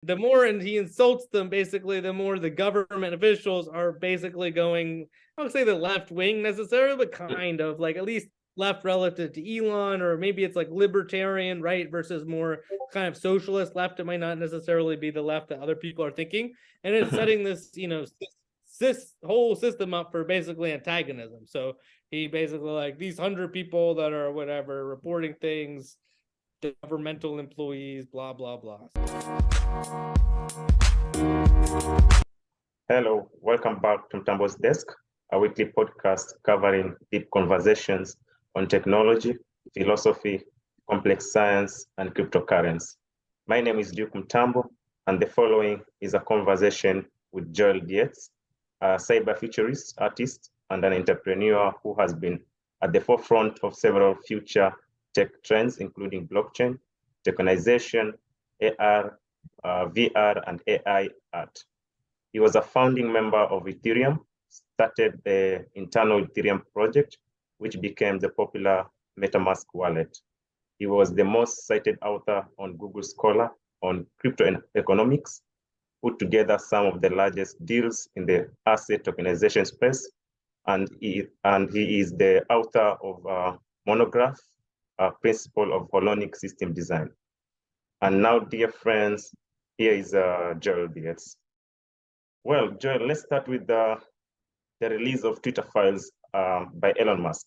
the more and he insults them, basically, the more the government officials are basically going, I don't say the left wing necessarily, but kind of like at least left relative to Elon, or maybe it's like libertarian right versus more kind of socialist left. It might not necessarily be the left that other people are thinking, and it's setting this this whole system up for basically antagonism. So he basically like these 100 people that are whatever reporting things, governmental employees, blah blah blah. Hello, welcome back to Mtambo's Desk, a weekly podcast covering deep conversations on technology, philosophy, complex science, and cryptocurrency. My name is Duke Mtambo, and the following is a conversation with Joel Dietz, a cyber-futurist artist and an entrepreneur who has been at the forefront of several future tech trends, including blockchain, tokenization, AR, VR, and AI art. He was a founding member of Ethereum, started the internal Ethereum project, which became the popular MetaMask wallet. He was the most cited author on Google Scholar on crypto economics, put together some of the largest deals in the asset tokenization space, and he is the author of Monograph, a principle of holonic system design. And now, dear friends, here is Joel Dietz. Well, Joel, let's start with the release of Twitter files by Elon Musk.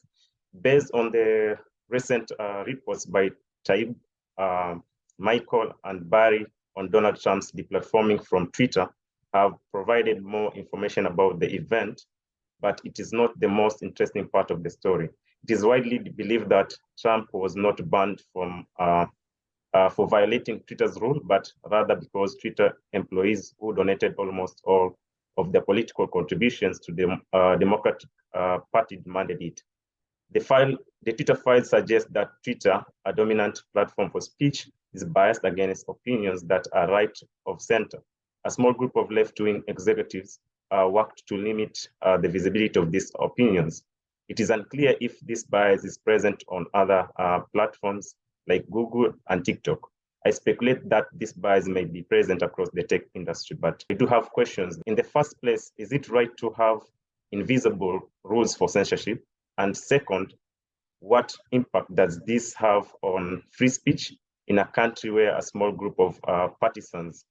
Based on the recent reports by Taib, Michael, and Barry on Donald Trump's deplatforming from Twitter, have provided more information about the event, but it is not the most interesting part of the story. It is widely believed that Trump was not banned from for violating Twitter's rule, but rather because Twitter employees who donated almost all of their political contributions to the Democratic Party demanded it. The Twitter file suggests that Twitter, a dominant platform for speech, is biased against opinions that are right of center. A small group of left-wing executives worked to limit the visibility of these opinions. It is unclear if this bias is present on other platforms like Google and TikTok. I speculate that this bias may be present across the tech industry, but I do have questions. In the first place, is it right to have invisible rules for censorship? And second, what impact does this have on free speech in a country where a small group of partisans,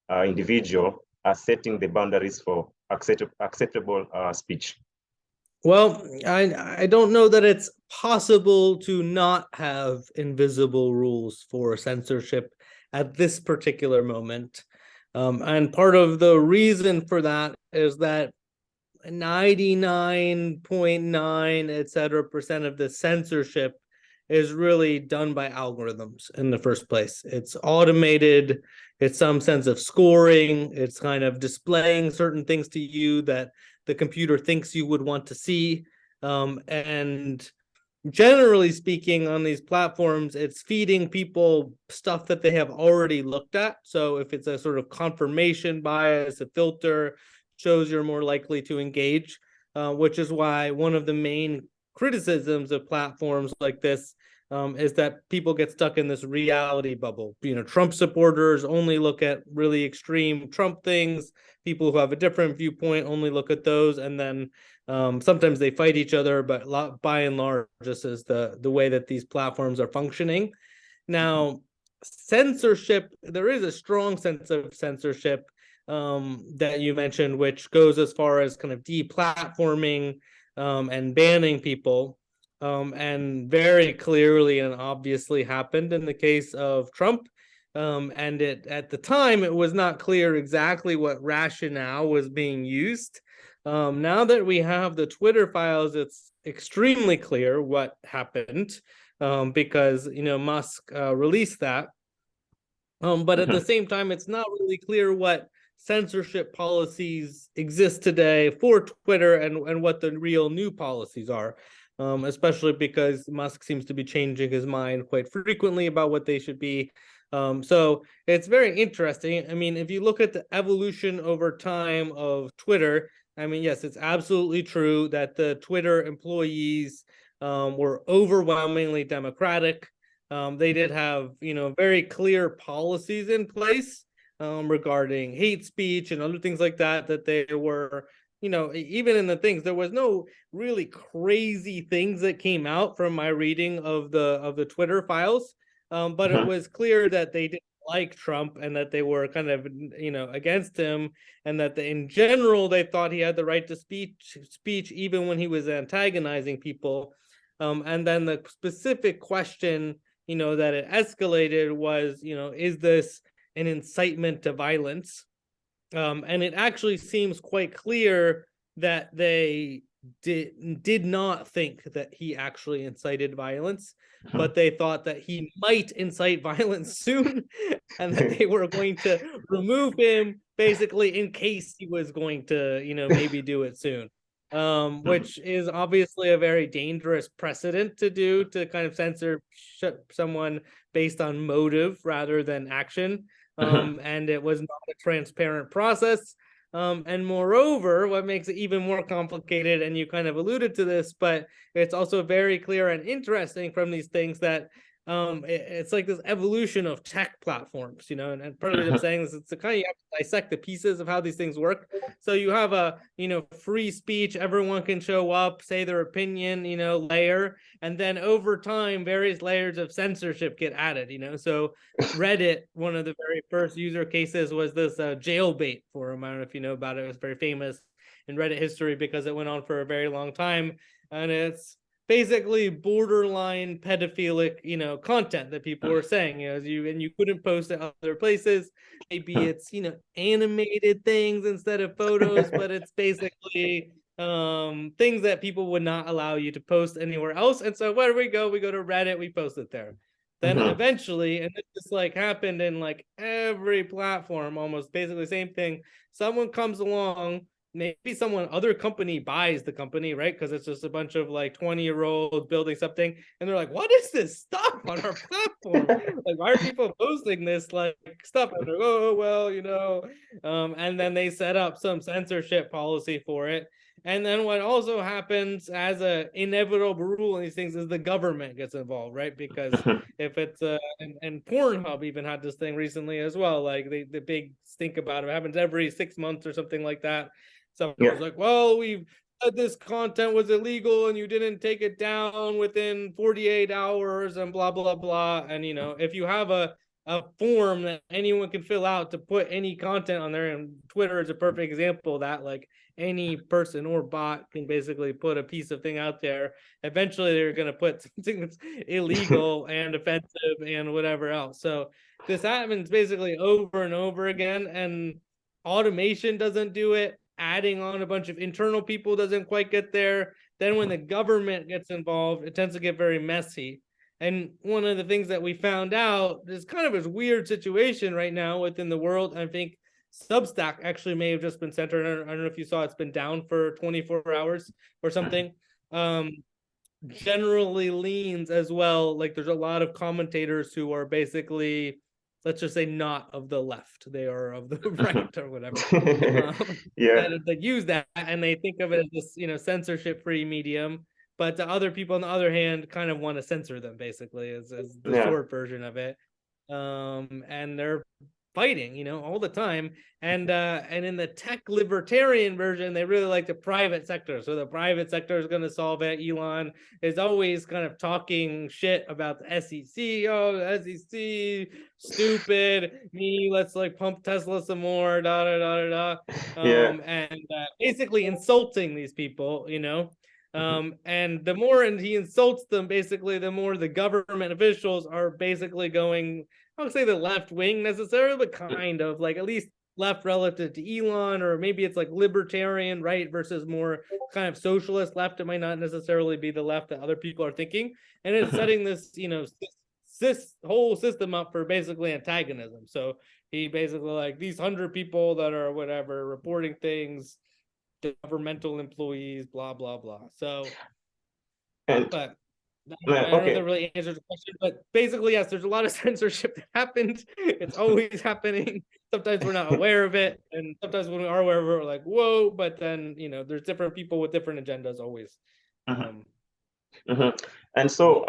individuals, are setting the boundaries for acceptable speech? Well, I don't know that it's possible to not have invisible rules for censorship at this particular moment. And part of the reason for that is that 99.9, etc% of the censorship is really done by algorithms in the first place. It's automated, it's some sense of scoring, it's kind of displaying certain things to you that the computer thinks you would want to see. And generally speaking, on these platforms, it's feeding people stuff that they have already looked at. So if it's a sort of confirmation bias, a filter, shows you're more likely to engage, which is why one of the main criticisms of platforms like this is that people get stuck in this reality bubble. Trump supporters only look at really extreme Trump things. People who have a different viewpoint only look at those, and then sometimes they fight each other. But by and large, this is the way that these platforms are functioning. Now, censorship, there is a strong sense of censorship that you mentioned, which goes as far as kind of deplatforming and banning people. And very clearly and obviously happened in the case of Trump. And at the time, it was not clear exactly what rationale was being used. Now that we have the Twitter files, it's extremely clear what happened because Musk released that. But at the same time, it's not really clear what censorship policies exist today for Twitter and what the real new policies are. Especially because Musk seems to be changing his mind quite frequently about what they should be. So it's very interesting. I mean, if you look at the evolution over time of Twitter, I mean, yes, it's absolutely true that the Twitter employees were overwhelmingly Democratic. They did have, very clear policies in place. regarding hate speech and other things like that, that they were, even in the things, there was no really crazy things that came out from my reading of the Twitter files. But it was clear that they didn't like Trump and that they were kind of, against him, and that in general they thought he had the right to speech even when he was antagonizing people. And then the specific question, that it escalated was, is this an incitement to violence? And it actually seems quite clear that they did not think that he actually incited violence, but they thought that he might incite violence soon, and that they were going to remove him basically in case he was going to, maybe do it soon. Which is obviously a very dangerous precedent to do, to kind of censor someone based on motive rather than action. And it was not a transparent process. And moreover, what makes it even more complicated, and you kind of alluded to this, but it's also very clear and interesting from these things that it's like this evolution of tech platforms, and part of it I'm saying is it's the kind of, you have to dissect the pieces of how these things work. So you have a, free speech, everyone can show up, say their opinion, layer, and then over time various layers of censorship get added. So Reddit, one of the very first user cases was this jailbait forum. I don't know if you know about it. It was very famous in Reddit history because it went on for a very long time, and it's basically borderline pedophilic, content that people were saying, you couldn't post it other places. Maybe it's, animated things instead of photos, but it's basically things that people would not allow you to post anywhere else. And so where do we go? We go to Reddit, we post it there. Then eventually, and this like happened in like every platform, almost basically same thing. Someone comes along, maybe other company buys the company, right? Because it's just a bunch of like 20-year-olds building something, and they're like, what is this stuff on our platform? Like, why are people posting this like stuff? And they're like, oh, well, and then they set up some censorship policy for it. And then what also happens as a inevitable rule in these things is the government gets involved, right? Because if it's and Pornhub even had this thing recently as well, like the big stink about it. It happens every 6 months or something like that. Someone's like, well, we've said this content was illegal and you didn't take it down within 48 hours and blah, blah, blah. And, if you have a form that anyone can fill out to put any content on there, and Twitter is a perfect example of that, like any person or bot can basically put a piece of thing out there. Eventually they're going to put something that's illegal and offensive and whatever else. So this happens basically over and over again, and automation doesn't do it. Adding on a bunch of internal people doesn't quite get there. Then when the government gets involved, it tends to get very messy. And one of the things that we found out is kind of a weird situation right now within the world. I think Substack actually may have just been centered. I don't know if you saw, it's been down for 24 hours or something. Generally leans as well. Like there's a lot of commentators who are basically, let's just say, not of the left. They are of the right or whatever. That use that, and they think of it as this, censorship-free medium. But the other people, on the other hand, kind of want to censor them, basically, as the short version of it. And they're fighting, all the time. And in the tech libertarian version, they really like the private sector. So the private sector is going to solve it. Elon is always kind of talking shit about the SEC. Oh, the SEC, stupid. Let's like pump Tesla some more. Da da da da da. And basically insulting these people, and the more he insults them, basically, the more the government officials are basically going, I would say the left wing necessarily, but kind of like at least left relative to Elon, or maybe it's like libertarian right versus more kind of socialist left. It might not necessarily be the left that other people are thinking. And it's setting this, this whole system up for basically antagonism. So he basically like these 100 people that are whatever reporting things, governmental employees, blah, blah, blah. So, but I don't know if that really answers the question, but basically, yes, there's a lot of censorship that happened. It's always happening. Sometimes we're not aware of it, and sometimes when we are aware of it, we're like, whoa, but then, there's different people with different agendas always. And so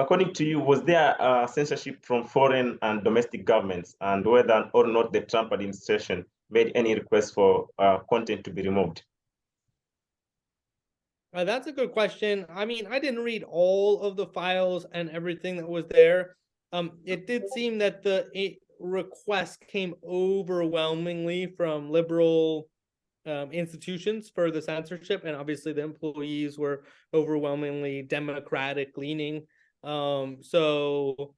according to you, was there censorship from foreign and domestic governments, and whether or not the Trump administration made any request for content to be removed? That's a good question. I mean, I didn't read all of the files and everything that was there. It did seem that the request came overwhelmingly from liberal institutions for the censorship, and obviously the employees were overwhelmingly Democratic leaning. So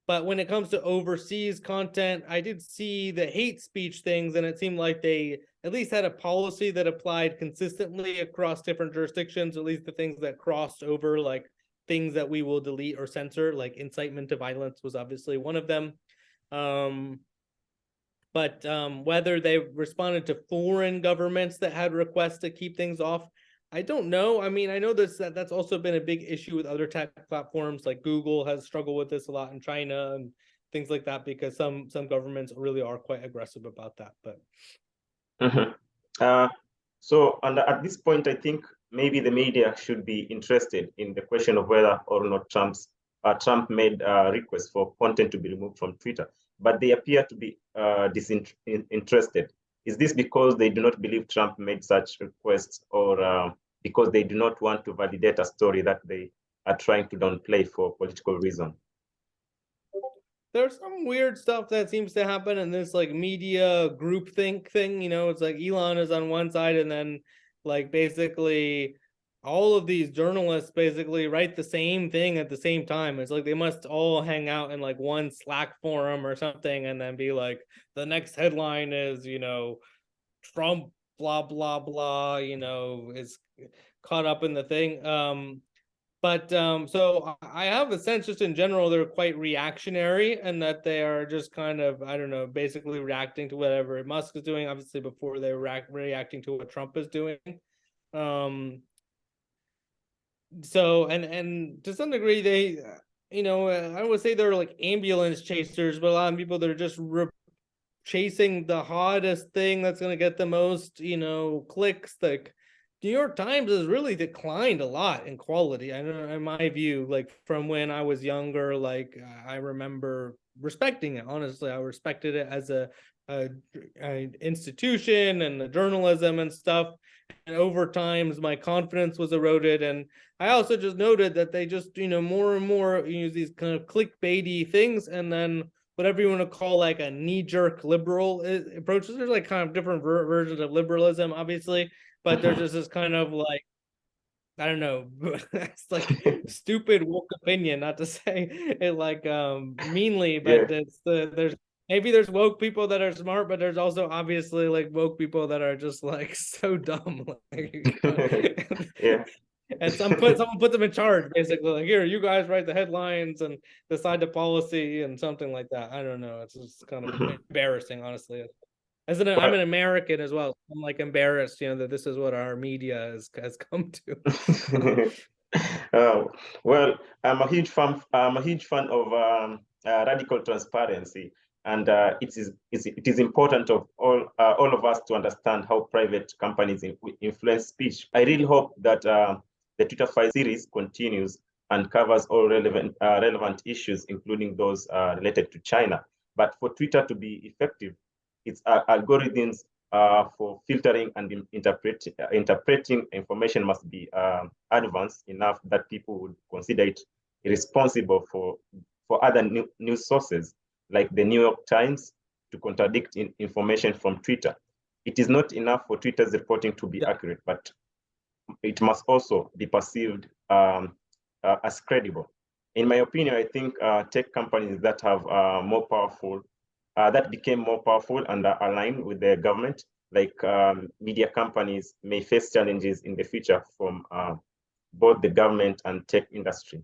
but when it comes to overseas content, I did see the hate speech things, and it seemed like they at least had a policy that applied consistently across different jurisdictions, at least the things that crossed over, like things that we will delete or censor, like incitement to violence was obviously one of them. But whether they responded to foreign governments that had requests to keep things off, I don't know. I mean, I know that's also been a big issue with other tech platforms, like Google has struggled with this a lot in China and things like that, because some governments really are quite aggressive about that. But so, and at this point, I think maybe the media should be interested in the question of whether or not Trump made a request for content to be removed from Twitter, but they appear to be disinterested. Is this because they do not believe Trump made such requests, or because they do not want to validate a story that they are trying to downplay for political reason? There's some weird stuff that seems to happen in this like media groupthink thing. You know, it's like Elon is on one side, and then like basically all of these journalists basically write the same thing at the same time. It's like they must all hang out in like one Slack forum or something, and then be like, the next headline is, you know, Trump blah blah blah, you know, is caught up in the thing. But so I have a sense just in general they're quite reactionary, and that they are just kind of, I don't know, basically reacting to whatever Musk is doing, obviously before they're reacting to what Trump is doing. So and to some degree they, you know, I would say they're like ambulance chasers, but a lot of people that are just chasing the hottest thing that's going to get the most, you know, clicks. Like New York Times has really declined a lot in quality. I know, in my view, like from when I was younger, like I remember respecting it. Honestly, I respected it as a institution and the journalism and stuff. And over times, my confidence was eroded. And I also just noted that they just, you know, more and more use these kind of clickbaity things, and then whatever you want to call like a knee-jerk liberal approaches. There's like kind of different versions of liberalism, obviously, but there's just this kind of like, I don't know, it's like stupid woke opinion, not to say it like meanly, but there's woke people that are smart, but there's also obviously like woke people that are just like so dumb. Like, Yeah. and someone put them in charge, basically, like, here, you guys write the headlines and decide the policy and something like that. I don't know. It's just kind of embarrassing, honestly. I'm an American as well. I'm like embarrassed, you know, that this is what our media has come to. Well, I'm a huge fan. I'm a huge fan of radical transparency, and it is important of all of us to understand how private companies influence speech. I really hope that the Twitter Files series continues and covers all relevant issues, including those related to China. But for Twitter to be effective, its algorithms for filtering and interpreting information must be advanced enough that people would consider it irresponsible for other news sources like the New York Times to contradict information from Twitter. It is not enough for Twitter's reporting to be accurate, but it must also be perceived as credible. In my opinion, I think tech companies that have that became more powerful and are aligned with the government, like media companies, may face challenges in the future from both the government and tech industry.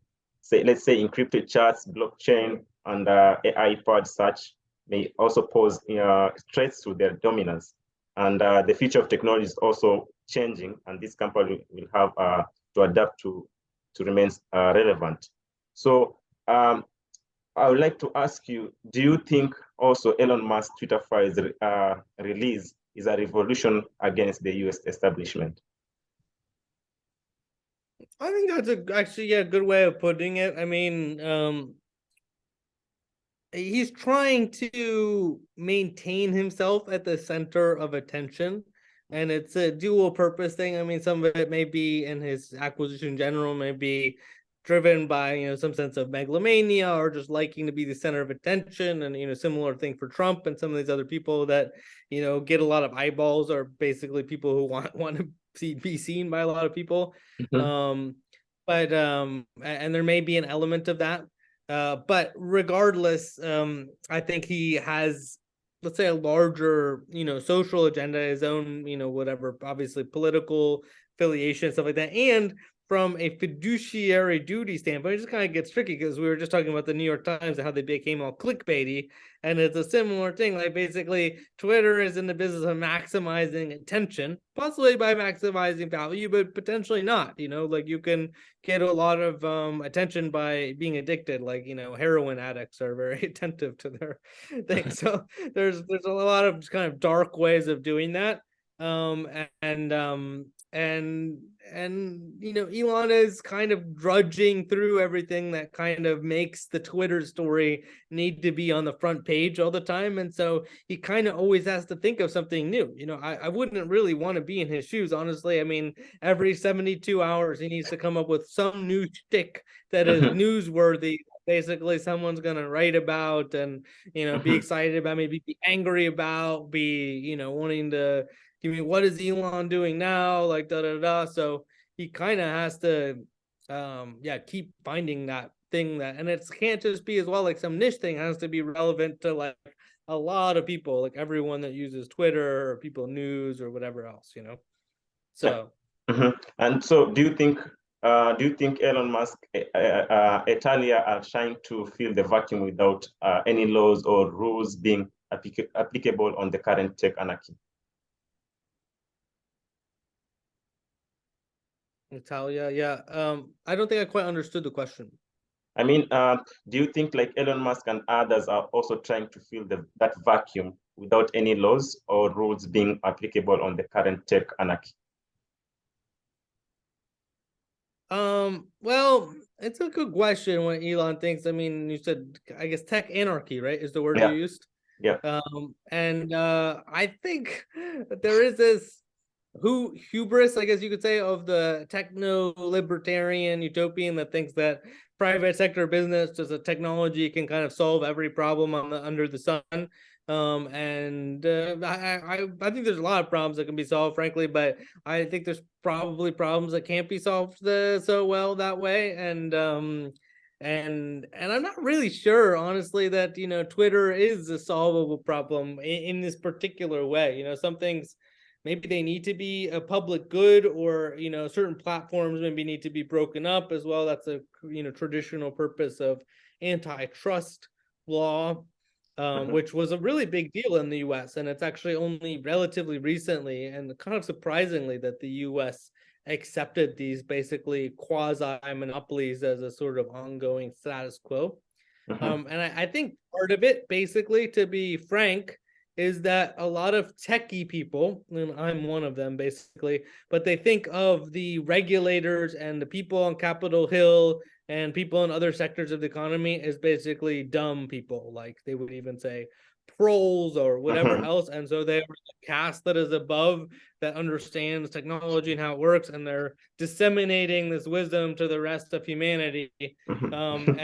Let's say encrypted chats, blockchain, and AI-powered search may also pose threats to their dominance. And the future of technology is also changing, and this company will have to adapt to remain relevant. So I would like to ask you, do you think also Elon Musk's Twitter Files release is a revolution against the US establishment? I think that's actually a good way of putting it. I mean, he's trying to maintain himself at the center of attention, and it's a dual purpose thing. I mean, some of it may be in his acquisition in general, may be driven by some sense of megalomania or just liking to be the center of attention, and similar thing for Trump and some of these other people that get a lot of eyeballs, are basically people who want to be seen by a lot of people. Mhm. But and there may be an element of that, but regardless, I think he has, let's say, a larger, social agenda, his own, whatever, obviously political affiliation, stuff like that. And from a fiduciary duty standpoint, it just kind of gets tricky because we were just talking about the New York Times and how they became all clickbaity. And it's a similar thing. Like, basically, Twitter is in the business of maximizing attention, possibly by maximizing value, but potentially not. Like, you can get a lot of attention by being addicted. Like, heroin addicts are very attentive to their thing. So there's a lot of kind of dark ways of doing that. um and um and Elon is kind of drudging through everything that kind of makes the Twitter story need to be on the front page all the time, and so he kind of always has to think of something new. I wouldn't really want to be in his shoes, honestly. I mean, every 72 hours he needs to come up with some new shtick that is Mhm. newsworthy, basically someone's gonna write about, and be Mhm. excited about, maybe be angry about, be wanting to give me, what is Elon doing now, like da da da. So he kind of has to yeah, keep finding that thing, that, and it can't just be as well like some niche thing. It has to be relevant to like a lot of people, like everyone that uses Twitter or people news or whatever else. So Mhm. And so, do you think Elon Musk, Italia are trying to fill the vacuum without any laws or rules being applicable on the current tech anarchy? Natalia, yeah. I don't think I quite understood the question. I mean, do you think like Elon Musk and others are also trying to fill that vacuum without any laws or rules being applicable on the current tech anarchy? Well, it's a good question what Elon thinks. I mean, you said, I guess, tech anarchy, right? Is the word you Yeah, used? yeah. And I think there is this hubris, I guess you could say, of the techno libertarian utopian that thinks that private sector business as a technology can kind of solve every problem under the sun. And I think there's a lot of problems that can be solved, frankly, but I think there's probably problems that can't be solved so well that way. And I'm not really sure, honestly, that Twitter is a solvable problem in this particular way. Some things, maybe they need to be a public good, or certain platforms maybe need to be broken up as well. That's a traditional purpose of antitrust law, Mhm. which was a really big deal in the US. And it's actually only relatively recently and kind of surprisingly that the US accepted these basically quasi monopolies as a sort of ongoing status quo. Mhm. And I think part of it, basically, to be frank, is that a lot of techie people, and I'm one of them basically, but they think of the regulators and the people on Capitol Hill and people in other sectors of the economy as basically dumb people. Like, they would even say trolls or whatever Mhm. else. And so they are the caste that is above, that understands technology and how it works, and they're disseminating this wisdom to the rest of humanity. Mhm.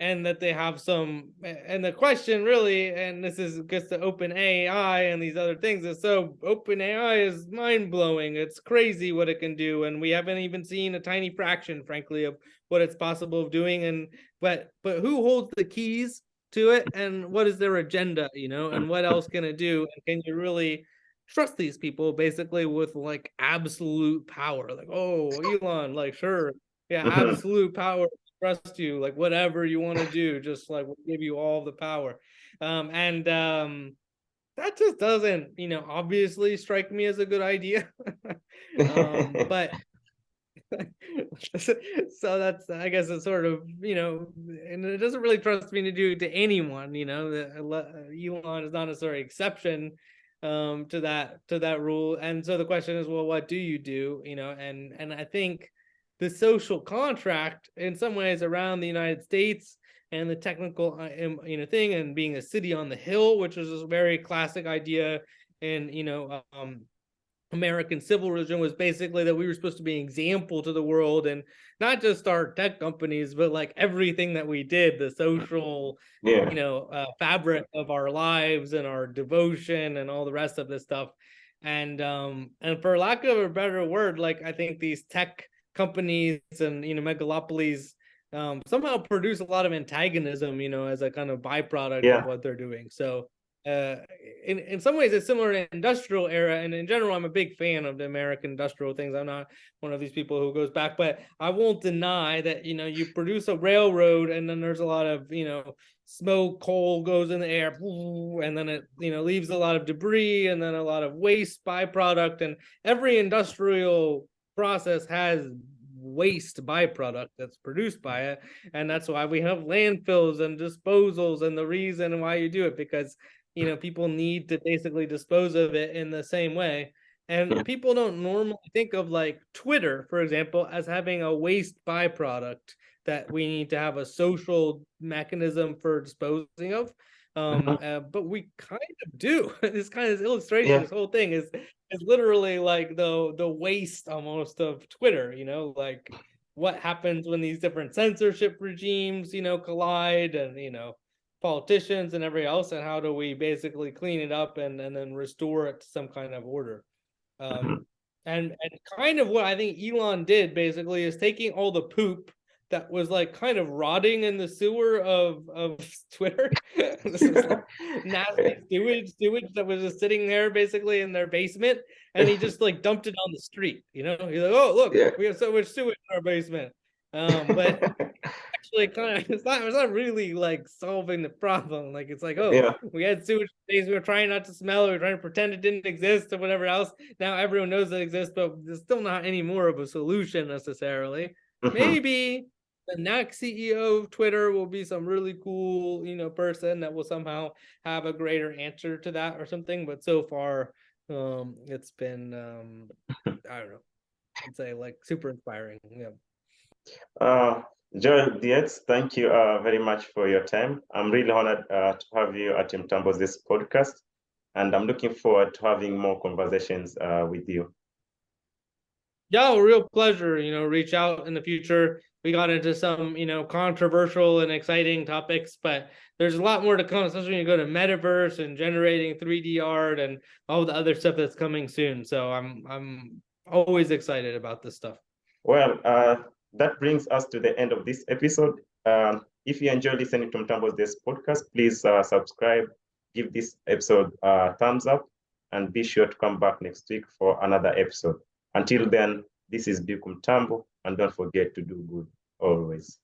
And that they have some, and the question really, and this is gets to open AI and these other things, is so open AI is mind-blowing. It's crazy what it can do, and we haven't even seen a tiny fraction, frankly, of what it's possible of doing. And but who holds the keys to it, and what is their agenda, and what else can it do, and can you really trust these people basically with like absolute power? Like, oh, Elon, like, sure, yeah, Mhm. absolute power, trust you, like whatever you want to do, just like we'll give you all the power. And That just doesn't, obviously strike me as a good idea. But so that's, I guess, it's sort of, and it doesn't really trust me to do to anyone. Elon is not necessarily exception. to that rule. And so the question is, well, what do you do? And I think the social contract in some ways around the United States and the technical thing, and being a city on the hill, which is a very classic idea in American civil religion, was basically that we were supposed to be an example to the world, and not just our tech companies, but like everything that we did, the social fabric of our lives and our devotion and all the rest of this stuff. And for lack of a better word, like I think these tech companies and megalopolies somehow produce a lot of antagonism, as a kind of byproduct of what they're doing. So in some ways it's similar to industrial era, and in general I'm a big fan of the American industrial things. I'm not one of these people who goes back, but I won't deny that you produce a railroad and then there's a lot of smoke, coal goes in the air, and then it leaves a lot of debris and then a lot of waste byproduct, and every industrial process has waste byproduct that's produced by it. And that's why we have landfills and disposals, and the reason why you do it, because people need to basically dispose of it in the same way. And people don't normally think of like Twitter, for example, as having a waste byproduct that we need to have a social mechanism for disposing of. But we kind of do. This kind of illustration, this whole thing is literally like the waste almost of Twitter, like what happens when these different censorship regimes, collide, and politicians and everything else, and how do we basically clean it up and then restore it to some kind of order. And kind of what I think Elon did basically is taking all the poop that was like kind of rotting in the sewer of Twitter. This is like nasty sewage that was just sitting there basically in their basement, and he just like dumped it on the street. He's like, oh look, we have so much sewage in our basement. But actually, kind of, it's not really like solving the problem. Like it's like, we had sewage days, we were trying not to smell it, we were trying to pretend it didn't exist or whatever else. Now everyone knows it exists, but there's still not any more of a solution necessarily. Maybe the next CEO of Twitter will be some really cool, person that will somehow have a greater answer to that or something. But so far, it's been, I don't know, I'd say like super inspiring. Joel Dietz, thank you very much for your time. I'm really honored to have you at Mtambo's this podcast, and I'm looking forward to having more conversations with you. Yeah, a real pleasure. Reach out in the future. We got into some, controversial and exciting topics, but there's a lot more to come, especially when you go to metaverse and generating 3D art and all the other stuff that's coming soon. So I'm always excited about this stuff. Well, that brings us to the end of this episode. If you enjoy listening to Mtambo's this podcast, please subscribe, give this episode a thumbs up, and be sure to come back next week for another episode. Until then, this is Biku Mtambo, and don't forget to do good always.